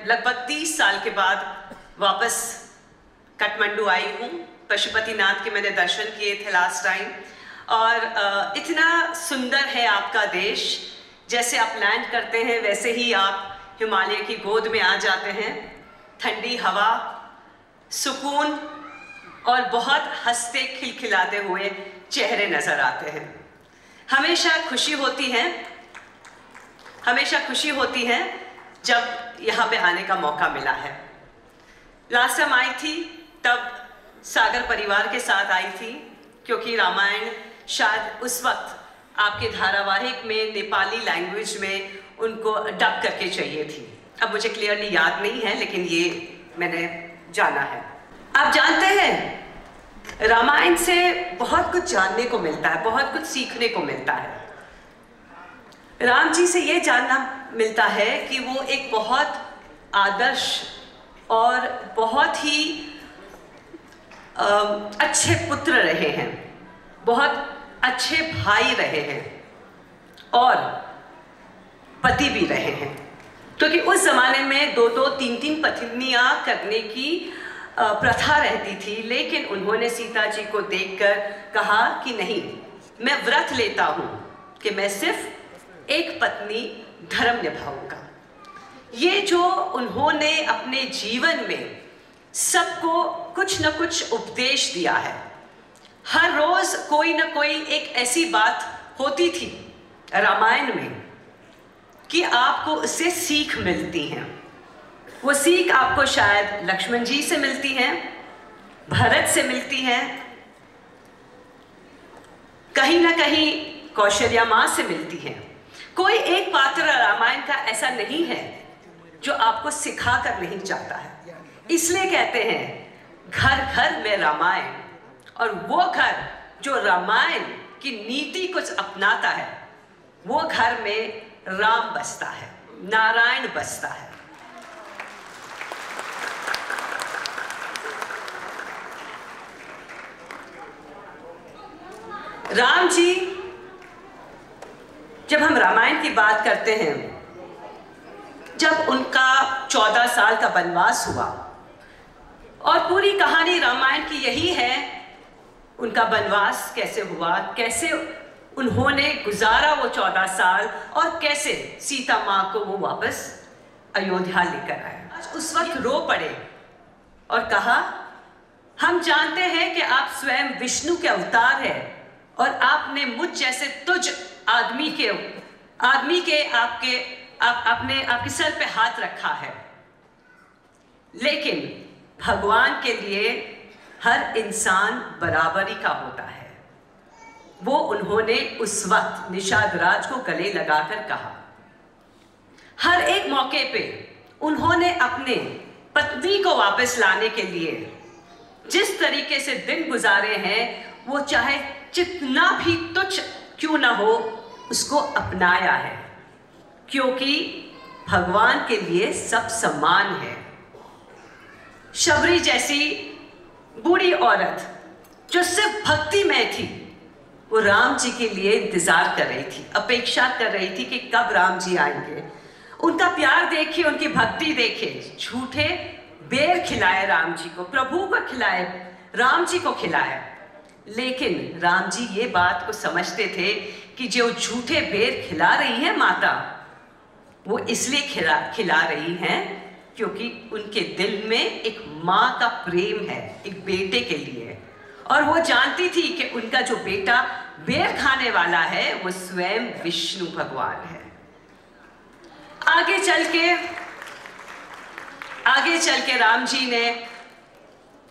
लगभग 30 साल के बाद वापस काठमांडू आई हूँ। पशुपतिनाथ के मैंने दर्शन किए थे लास्ट टाइम, और इतना सुंदर है आपका देश। जैसे आप लैंड करते हैं वैसे ही आप हिमालय की गोद में आ जाते हैं। ठंडी हवा, सुकून और बहुत हंसते खिलखिलाते हुए चेहरे नजर आते हैं। हमेशा खुशी होती है जब यहाँ पे आने का मौका मिला है। लास्ट टाइम आई थी तब सागर परिवार के साथ आई थी, क्योंकि रामायण शायद उस वक्त आपके धारावाहिक में नेपाली लैंग्वेज में उनको डब करके चाहिए थी। अब मुझे क्लियरली याद नहीं है, लेकिन ये मैंने जाना है। आप जानते हैं रामायण से बहुत कुछ जानने को मिलता है, बहुत कुछ सीखने को मिलता है। राम जी से ये जानना मिलता है कि वो एक बहुत आदर्श और बहुत ही अच्छे पुत्र रहे हैं, बहुत अच्छे भाई रहे हैं और पति भी रहे हैं। क्योंकि उस जमाने में 2-2, 3-3 पत्नियां करने की प्रथा रहती थी, लेकिन उन्होंने सीता जी को देखकर कहा कि नहीं, मैं व्रत लेता हूं कि मैं सिर्फ एक पत्नी धर्म निभाऊंगा। ये जो उन्होंने अपने जीवन में सबको कुछ न कुछ उपदेश दिया है। हर रोज कोई न कोई एक ऐसी बात होती थी रामायण में कि आपको उससे सीख मिलती है। वो सीख आपको शायद लक्ष्मण जी से मिलती है, भरत से मिलती है, कहीं ना कहीं कौशल्या माँ से मिलती है। कोई एक पात्र रामायण का ऐसा नहीं है जो आपको सिखा कर नहीं जाता है। इसलिए कहते हैं घर घर में रामायण, और वो घर जो रामायण की नीति कुछ अपनाता है वो घर में राम बसता है, नारायण बसता है। राम जी, जब हम रामायण की बात करते हैं, जब उनका 14 साल का वनवास हुआ, और पूरी कहानी रामायण की यही है, उनका वनवास कैसे हुआ, कैसे उन्होंने गुजारा वो 14 साल, और कैसे सीता माँ को वो वापस अयोध्या लेकर आए। आज उस वक्त रो पड़े और कहा, हम जानते हैं कि आप स्वयं विष्णु के अवतार हैं और आपने मुझ जैसे तुझ आदमी के आपके सर पे हाथ रखा है, लेकिन भगवान के लिए हर इंसान बराबरी का होता है। वो उन्होंने उस वक्त निषाद राज को गले लगाकर कहा। हर एक मौके पे उन्होंने अपने पत्नी को वापस लाने के लिए जिस तरीके से दिन गुजारे हैं, वो चाहे जितना भी तुच्छ क्यों ना हो उसको अपनाया है, क्योंकि भगवान के लिए सब समान है। शबरी जैसी बूढ़ी औरत जो सिर्फ भक्ति में थी, वो राम जी के लिए इंतजार कर रही थी, अपेक्षा कर रही थी कि कब राम जी आएंगे। उनका प्यार देखिए, उनकी भक्ति देखिए। झूठे बेर खिलाए राम जी को, प्रभु को खिलाए, राम जी को खिलाए, लेकिन राम जी ये बात को समझते थे कि जो झूठे बेर खिला रही है माता, वो इसलिए खिला रही हैं क्योंकि उनके दिल में एक माँ का प्रेम है, एक बेटे के लिए। और वो जानती थी कि उनका जो बेटा बेर खाने वाला है वो स्वयं विष्णु भगवान है। आगे चल के राम जी ने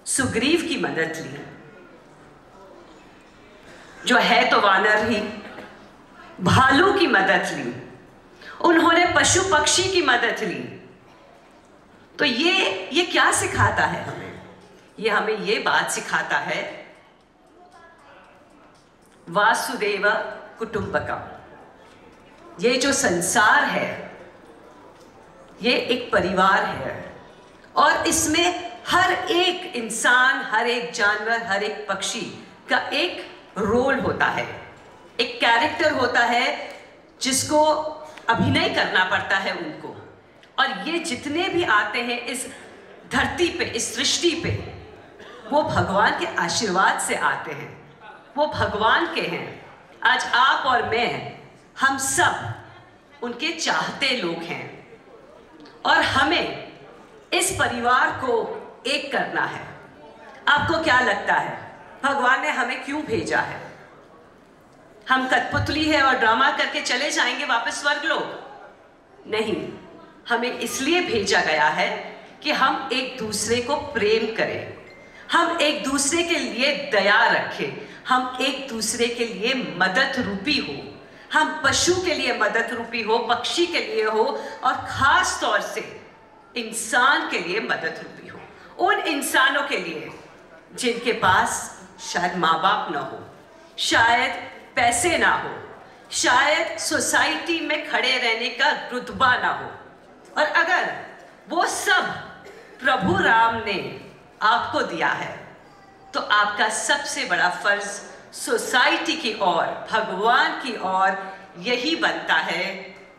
सुग्रीव की मदद ली, जो है तो वानर ही। भालू की मदद ली, उन्होंने पशु पक्षी की मदद ली। तो ये क्या सिखाता है हमें? ये हमें ये बात सिखाता है, वासुदेव कुटुंबकम। ये जो संसार है ये एक परिवार है, और इसमें हर एक इंसान, हर एक जानवर, हर एक पक्षी का एक रोल होता है, एक कैरेक्टर होता है जिसको अभिनय करना पड़ता है उनको, और ये जितने भी आते हैं इस धरती पे, इस सृष्टि पे, वो भगवान के आशीर्वाद से आते हैं, वो भगवान के हैं। आज आप और मैं, हम सब उनके चाहते लोग हैं और हमें इस परिवार को एक करना है। आपको क्या लगता है भगवान ने हमें क्यों भेजा है? हम कठपुतली है और ड्रामा करके चले जाएंगे वापस स्वर्गलोक? नहीं, हमें इसलिए भेजा गया है कि हम एक दूसरे को प्रेम करें, हम एक दूसरे के लिए दया रखें, हम एक दूसरे के लिए मदद रूपी हो, हम पशु के लिए मदद रूपी हो, पक्षी के लिए हो और खास तौर से इंसान के लिए मदद रूपी हो। उन इंसानों के लिए जिनके पास शायद माँ बाप ना हो, शायद पैसे ना हो, शायद सोसाइटी में खड़े रहने का रुतबा ना हो, और अगर वो सब प्रभु राम ने आपको दिया है तो आपका सबसे बड़ा फर्ज सोसाइटी की ओर, भगवान की ओर यही बनता है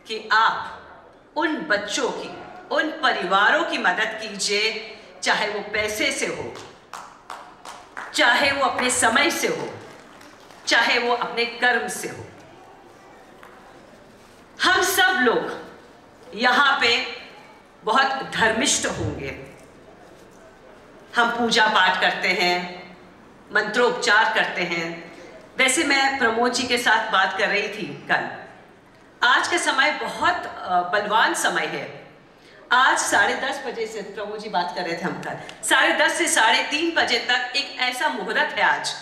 कि आप उन बच्चों की, उन परिवारों की मदद कीजिए, चाहे वो पैसे से हो, चाहे वो अपने समय से हो, चाहे वो अपने कर्म से हो। हम सब लोग यहाँ पे बहुत धर्मिष्ठ होंगे। हम पूजा पाठ करते हैं, मंत्रोपचार करते हैं। वैसे मैं प्रमोद जी के साथ बात कर रही थी कल। आज का समय बहुत बलवान समय है। आज 10:30 बजे से, प्रमोद जी बात कर रहे थे हम कल, 10:30 से 3:30 बजे तक एक ऐसा मुहूर्त है आज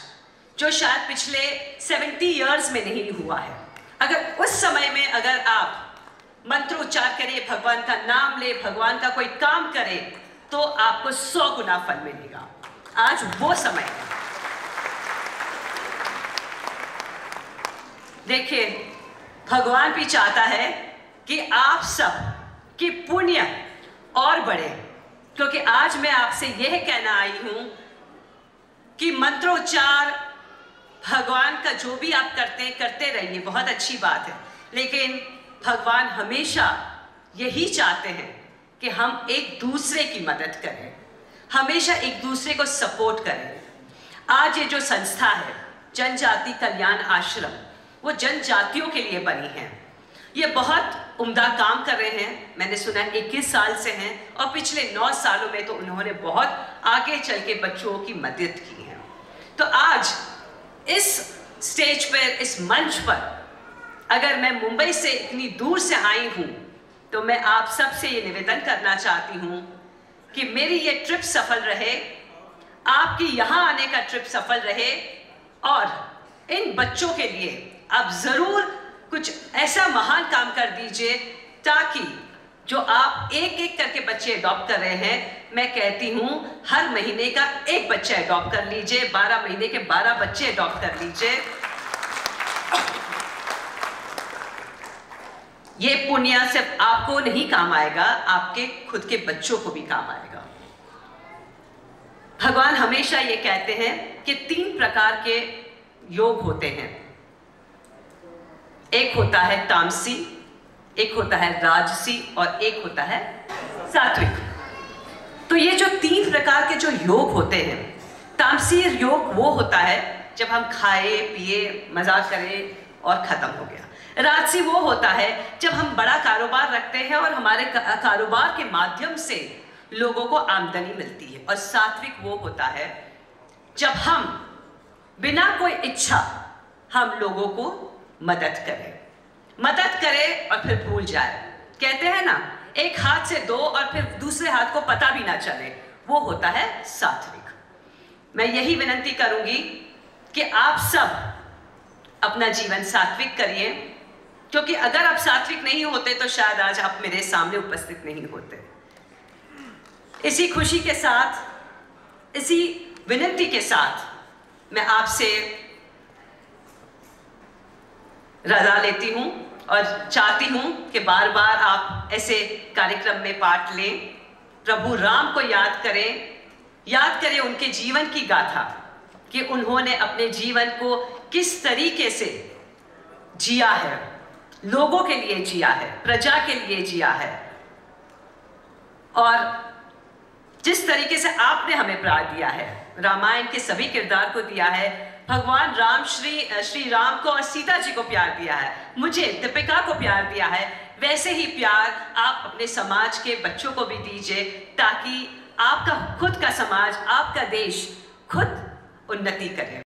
जो शायद पिछले 70 इयर्स में नहीं हुआ है। अगर उस समय में अगर आप मंत्रोच्चार करें, भगवान का नाम ले, भगवान का कोई काम करें, तो आपको 100 गुना फल मिलेगा। आज वो समय है। देखिए, भगवान भी चाहता है कि आप सब की पुण्य और बढ़े, क्योंकि आज मैं आपसे यह कहना आई हूं कि मंत्रोच्चार भगवान का जो भी आप करते रहिए, बहुत अच्छी बात है, लेकिन भगवान हमेशा यही चाहते हैं कि हम एक दूसरे की मदद करें, हमेशा एक दूसरे को सपोर्ट करें। आज ये जो संस्था है जनजाति कल्याण आश्रम, वो जनजातियों के लिए बनी है। ये बहुत उम्दा काम कर रहे हैं। मैंने सुना 21 साल से हैं और पिछले 9 सालों में तो उन्होंने बहुत आगे चल के बच्चों की मदद की है। तो आज इस स्टेज पर, इस मंच पर, अगर मैं मुंबई से इतनी दूर से आई हूँ तो मैं आप सबसे ये निवेदन करना चाहती हूँ कि मेरी ये ट्रिप सफल रहे, आपकी यहाँ आने का ट्रिप सफल रहे, और इन बच्चों के लिए आप ज़रूर कुछ ऐसा महान काम कर दीजिए ताकि जो आप एक एक करके बच्चे अडॉप्ट कर रहे हैं, मैं कहती हूँ हर महीने का एक बच्चा अडॉप्ट कर लीजिए, 12 महीने के 12 बच्चे अडॉप्ट कर लीजिए। ये पुण्य सिर्फ आपको नहीं काम आएगा, आपके खुद के बच्चों को भी काम आएगा। भगवान हमेशा ये कहते हैं कि 3 प्रकार के योग होते हैं। एक होता है तामसी, एक होता है राजसी और एक होता है सात्विक। तो ये जो 3 प्रकार के जो योग होते हैं, तामसी योग वो होता है जब हम खाए पिए मजाक करें और खत्म हो गया। राजसी वो होता है जब हम बड़ा कारोबार रखते हैं और हमारे कारोबार के माध्यम से लोगों को आमदनी मिलती है। और सात्विक वो होता है जब हम बिना कोई इच्छा हम लोगों को मदद करें और फिर भूल जाए। कहते हैं ना, एक हाथ से 2 और फिर दूसरे हाथ को पता भी ना चले, वो होता है सात्विक। मैं यही विनती करूंगी कि आप सब अपना जीवन सात्विक करिए, क्योंकि अगर आप सात्विक नहीं होते तो शायद आज आप मेरे सामने उपस्थित नहीं होते। इसी खुशी के साथ, इसी विनती के साथ मैं आपसे रजा लेती हूं और चाहती हूं कि बार बार आप ऐसे कार्यक्रम में पार्ट लें। प्रभु राम को याद करें उनके जीवन की गाथा, कि उन्होंने अपने जीवन को किस तरीके से जिया है, लोगों के लिए जिया है, प्रजा के लिए जिया है। और जिस तरीके से आपने हमें प्यार दिया है, रामायण के सभी किरदार को दिया है, भगवान राम श्री राम को और सीता जी को प्यार दिया है, मुझे दीपिका को प्यार दिया है, वैसे ही प्यार आप अपने समाज के बच्चों को भी दीजिए, ताकि आपका खुद का समाज, आपका देश खुद उन्नति करे।